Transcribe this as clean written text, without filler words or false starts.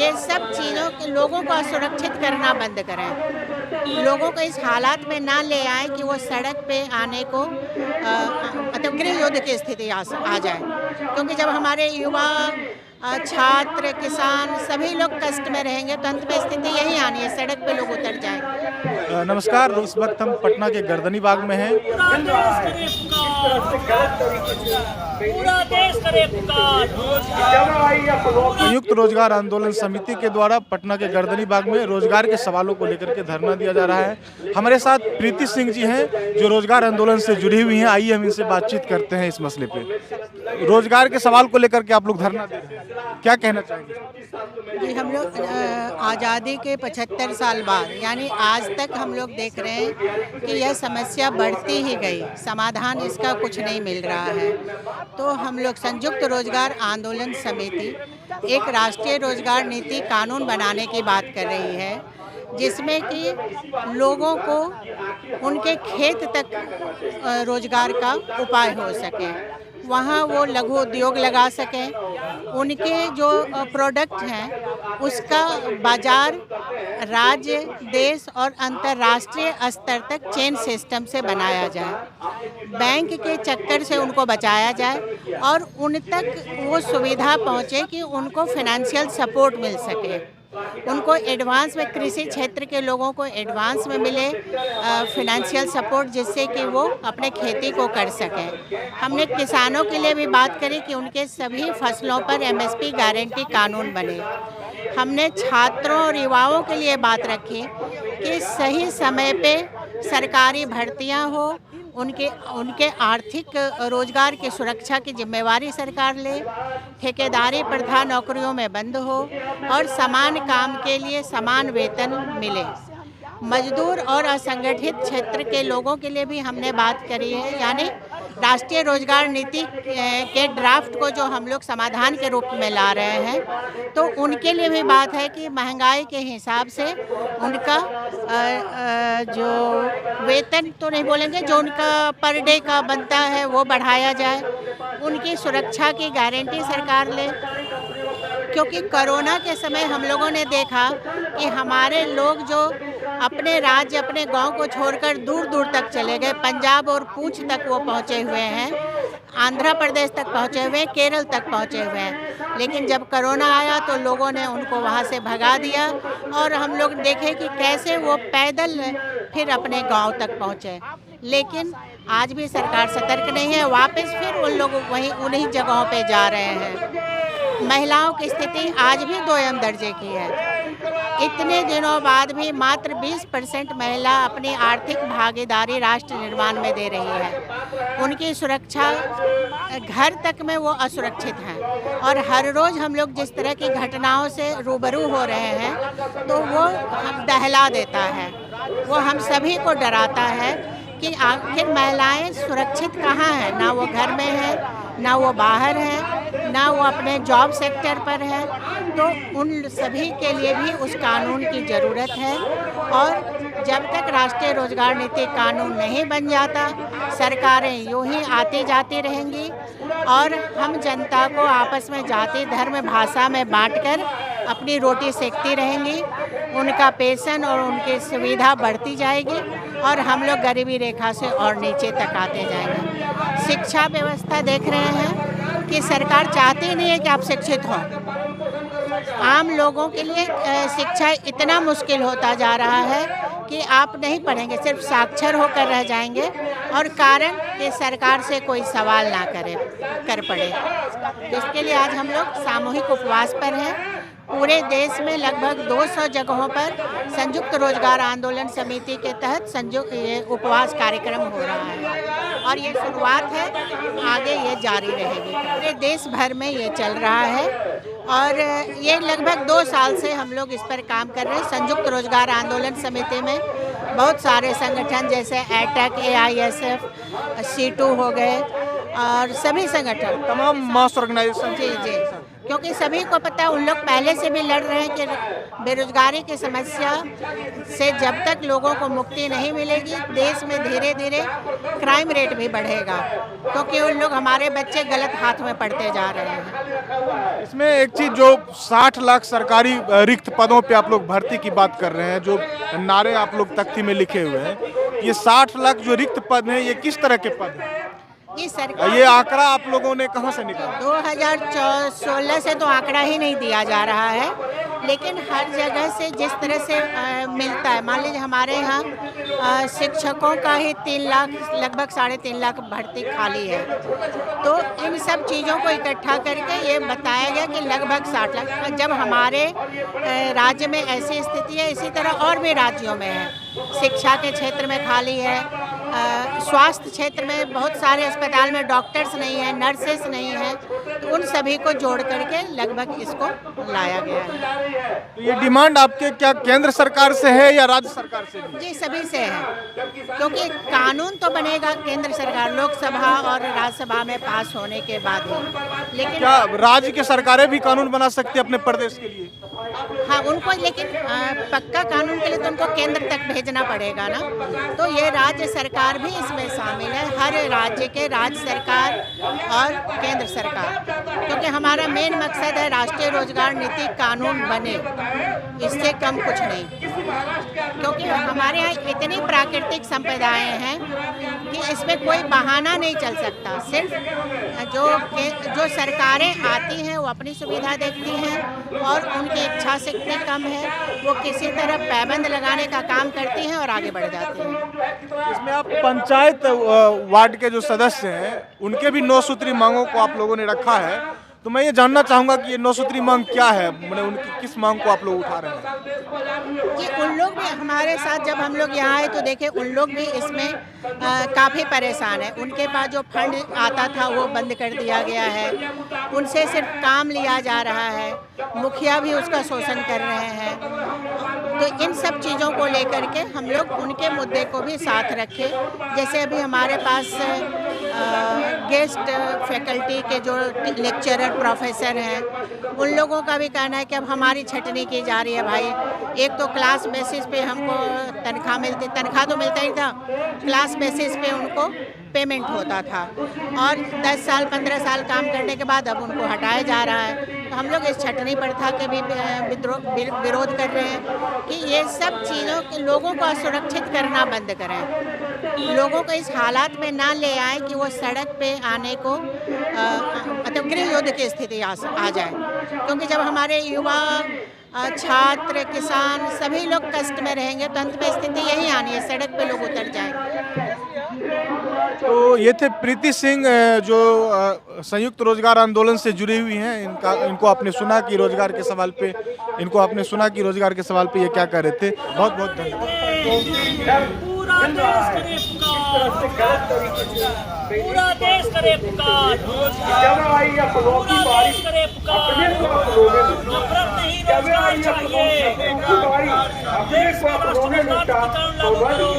ये सब चीज़ों के लोगों को असुरक्षित करना बंद करें। लोगों को इस हालात में ना ले आए कि वो सड़क पे आने को मतलब गृह युद्ध की स्थिति आ जाए, क्योंकि जब हमारे युवा छात्र किसान सभी लोग कष्ट में रहेंगे तो अंत में स्थिति यही आनी है, सड़क पे लोग उतर जाएंगे। नमस्कार, इस वक्त हम पटना के गर्दनी बाग में हैं। पूरा देश करे पुकार। संयुक्त रोजगार आंदोलन समिति के द्वारा पटना के गर्दनी बाग में रोजगार के सवालों को लेकर के धरना दिया जा रहा है। हमारे साथ प्रीति सिंह जी हैं जो रोजगार आंदोलन से जुड़ी हुई हैं। आइए हम इनसे बातचीत करते हैं इस मसले पे। रोजगार के सवाल को लेकर के आप लोग धरना दे रहे हैं, क्या कहना चाहेंगे? जी, हम लोग आज़ादी के 75 साल बाद यानी आज तक हम लोग देख रहे हैं कि यह समस्या बढ़ती ही गई, समाधान इसका कुछ नहीं मिल रहा है। तो हम लोग संयुक्त रोजगार आंदोलन समिति एक राष्ट्रीय रोजगार नीति कानून बनाने की बात कर रही है, जिसमें कि लोगों को उनके खेत तक रोजगार का उपाय हो सके, वहाँ वो लघु उद्योग लगा सकें, उनके जो प्रोडक्ट हैं उसका बाजार राज्य, देश और अंतर्राष्ट्रीय स्तर तक चेन सिस्टम से बनाया जाए, बैंक के चक्कर से उनको बचाया जाए और उन तक वो सुविधा पहुँचे कि उनको फाइनेंशियल सपोर्ट मिल सके, उनको एडवांस में कृषि क्षेत्र के लोगों को एडवांस में मिले फाइनेंशियल सपोर्ट, जिससे कि वो अपने खेती को कर सकें। हमने किसानों के लिए भी बात करी कि उनके सभी फसलों पर एमएसपी गारंटी कानून बने। हमने छात्रों और युवाओं के लिए बात रखी कि सही समय पे सरकारी भर्तियां हो, उनके आर्थिक रोजगार की सुरक्षा की जिम्मेवारी सरकार ले, ठेकेदारी प्रथा नौकरियों में बंद हो और समान काम के लिए समान वेतन मिले। मजदूर और असंगठित क्षेत्र के लोगों के लिए भी हमने बात करी है, यानी राष्ट्रीय रोजगार नीति के ड्राफ्ट को जो हम लोग समाधान के रूप में ला रहे हैं, तो उनके लिए भी बात है कि महंगाई के हिसाब से उनका जो वेतन तो नहीं बोलेंगे, जो उनका पर डे का बनता है वो बढ़ाया जाए, उनकी सुरक्षा की गारंटी सरकार ले। क्योंकि कोरोना के समय हम लोगों ने देखा कि हमारे लोग जो अपने राज्य, अपने गांव को छोड़कर दूर दूर तक चले गए, पंजाब और पूंछ तक वो पहुंचे हुए हैं, आंध्र प्रदेश तक पहुंचे हुए हैं, केरल तक पहुंचे हुए हैं। लेकिन जब कोरोना आया तो लोगों ने उनको वहां से भगा दिया और हम लोग देखे कि कैसे वो पैदल फिर अपने गांव तक पहुंचे। लेकिन आज भी सरकार सतर्क नहीं है, वापस फिर उन लोग वहीं उन्हीं जगहों पे जा रहे हैं। महिलाओं की स्थिति आज भी दोयम दर्जे की है। इतने दिनों बाद भी मात्र 20% महिला अपनी आर्थिक भागीदारी राष्ट्र निर्माण में दे रही है। उनकी सुरक्षा घर तक में वो असुरक्षित हैं और हर रोज़ हम लोग जिस तरह की घटनाओं से रूबरू हो रहे हैं तो वो हम दहला देता है, वो हम सभी को डराता है कि आखिर महिलाएं सुरक्षित कहाँ हैं। ना वो घर में है, ना वो बाहर है, ना वो अपने जॉब सेक्टर पर है। तो उन सभी के लिए भी उस कानून की ज़रूरत है और जब तक राष्ट्रीय रोजगार नीति कानून नहीं बन जाता, सरकारें यूं ही आती जाती रहेंगी और हम जनता को आपस में जाति धर्म भाषा में बांटकर अपनी रोटी सेकती रहेंगी। उनका पेंशन और उनकी सुविधा बढ़ती जाएगी और हम लोग गरीबी रेखा से और नीचे तक आते जाएंगे। शिक्षा व्यवस्था देख रहे हैं कि सरकार चाहती नहीं है कि आप शिक्षित हों। आम लोगों के लिए शिक्षा इतना मुश्किल होता जा रहा है कि आप नहीं पढ़ेंगे, सिर्फ साक्षर होकर रह जाएंगे और कारण कि सरकार से कोई सवाल ना कर पड़े। इसके लिए आज हम लोग सामूहिक उपवास पर हैं। पूरे देश में लगभग 200 जगहों पर संयुक्त रोजगार आंदोलन समिति के तहत ये उपवास कार्यक्रम हो रहा है और ये शुरुआत है, आगे ये जारी रहेगी। पूरे देश भर में ये चल रहा है और ये लगभग 2 साल से हम लोग इस पर काम कर रहे हैं। संयुक्त रोजगार आंदोलन समिति में बहुत सारे संगठन जैसे एटक, AISF, C2 हो गए और सभी संगठन, तमाम मास ऑर्गेनाइजेशन जी क्योंकि सभी को पता है, उन लोग पहले से भी लड़ रहे हैं कि बेरोजगारी की समस्या से जब तक लोगों को मुक्ति नहीं मिलेगी, देश में धीरे धीरे क्राइम रेट भी बढ़ेगा, क्योंकि उन लोग हमारे बच्चे गलत हाथ में पड़ते जा रहे हैं। इसमें एक चीज, जो 60 लाख सरकारी रिक्त पदों पे आप लोग भर्ती की बात कर रहे हैं, जो नारे आप लोग तख्ती में लिखे हुए हैं, ये 60 लाख जो रिक्त पद हैं, ये किस तरह के पद हैं? ये आंकड़ा आप लोगों ने कहां से निकाला? 2016 से तो आंकड़ा ही नहीं दिया जा रहा है, लेकिन हर जगह से जिस तरह से मिलता है, मान लीजिए हमारे यहाँ शिक्षकों का ही 3 लाख, लगभग 3.5 लाख भर्ती खाली है। तो इन सब चीज़ों को इकट्ठा करके ये बताया गया कि लगभग 60 लाख। जब हमारे राज्य में ऐसी स्थिति है, इसी तरह और भी राज्यों में है। शिक्षा के क्षेत्र में खाली है, स्वास्थ्य क्षेत्र में बहुत सारे अस्पताल में डॉक्टर्स नहीं है, नर्सेस नहीं है, तो उन सभी को जोड़ करके लगभग इसको लाया गया है। तो ये डिमांड आपके क्या केंद्र सरकार से है या राज्य सरकार से भी? जी, सभी से है, क्योंकि कानून तो बनेगा केंद्र सरकार, लोकसभा और राज्यसभा में पास होने के बाद ही, लेकिन क्या राज्य की सरकारें भी कानून बना सकती है अपने प्रदेश के लिए? हाँ, उनको, लेकिन पक्का कानून के लिए तो उनको केंद्र तक भेजना पड़ेगा ना। तो ये राज्य सरकार भी इसमें शामिल है, हर राज्य के राज्य सरकार और केंद्र सरकार, क्योंकि हमारा मेन मकसद है राष्ट्रीय रोजगार नीति कानून बने, इससे कम कुछ नहीं। क्योंकि हमारे यहाँ इतनी प्राकृतिक संपदाएं हैं कि इसमें कोई बहाना नहीं चल सकता। सिर्फ जो सरकारें आती हैं वो अपनी सुविधा देखती हैं और उनकी इच्छा शक्ति कम है, वो किसी तरह पाबंद लगाने का काम करती हैं और आगे बढ़ जाती हैं। इसमें आप पंचायत वार्ड के जो सदस्य हैं, उनके भी 9 सूत्री मांगों को आप लोगों ने रखा है, तो मैं ये जानना चाहूँगा कि ये 9 सूत्री मांग क्या है, मैंने उनकी किस मांग को आप लोग उठा रहे हैं? कि उन लोग भी हमारे साथ, जब हम लोग यहाँ आए तो देखे उन लोग भी इसमें काफ़ी परेशान है। उनके पास जो फंड आता था वो बंद कर दिया गया है, उनसे सिर्फ काम लिया जा रहा है, मुखिया भी उसका शोषण कर रहे हैं। तो इन सब चीज़ों को लेकर के हम लोग उनके मुद्दे को भी साथ रखे। जैसे अभी हमारे पास गेस्ट फैकल्टी के जो लेक्चरर प्रोफेसर हैं, उन लोगों का भी कहना है कि अब हमारी छटनी की जा रही है। भाई, एक तो क्लास बेसिस पे हमको तनख्वाह मिलती, तनख्वाह तो मिलता ही था, क्लास बेसिस पे उनको पेमेंट होता था, और 10 साल 15 साल काम करने के बाद अब उनको हटाया जा रहा है। तो हम लोग इस छटनी प्रथा के भी विरोध कर रहे हैं कि ये सब चीज़ों के लोगों को असुरक्षित करना बंद करें, लोगों को इस हालात में ना ले आए कि वो सड़क पे आने को मतलब गृह युद्ध की स्थिति आ जाए। क्योंकि जब हमारे युवा, छात्र, किसान सभी लोग कष्ट में रहेंगे तो अंत में स्थिति यही आनी है, सड़क पे लोग उतर जाएंगे। तो ये थे प्रीति सिंह, जो संयुक्त रोजगार आंदोलन से जुड़ी हुई हैं। इनको आपने सुना कि रोजगार के सवाल पे ये क्या कह रहे थे। बहुत बहुत धन्यवाद। पूरा देश करे पुकार, पूरा देश करे पुकार, पूरा देश करे पुकार। नफरत नहीं, रोजगार चाहिए, देश में राष्ट्र रोजगार लागू करो।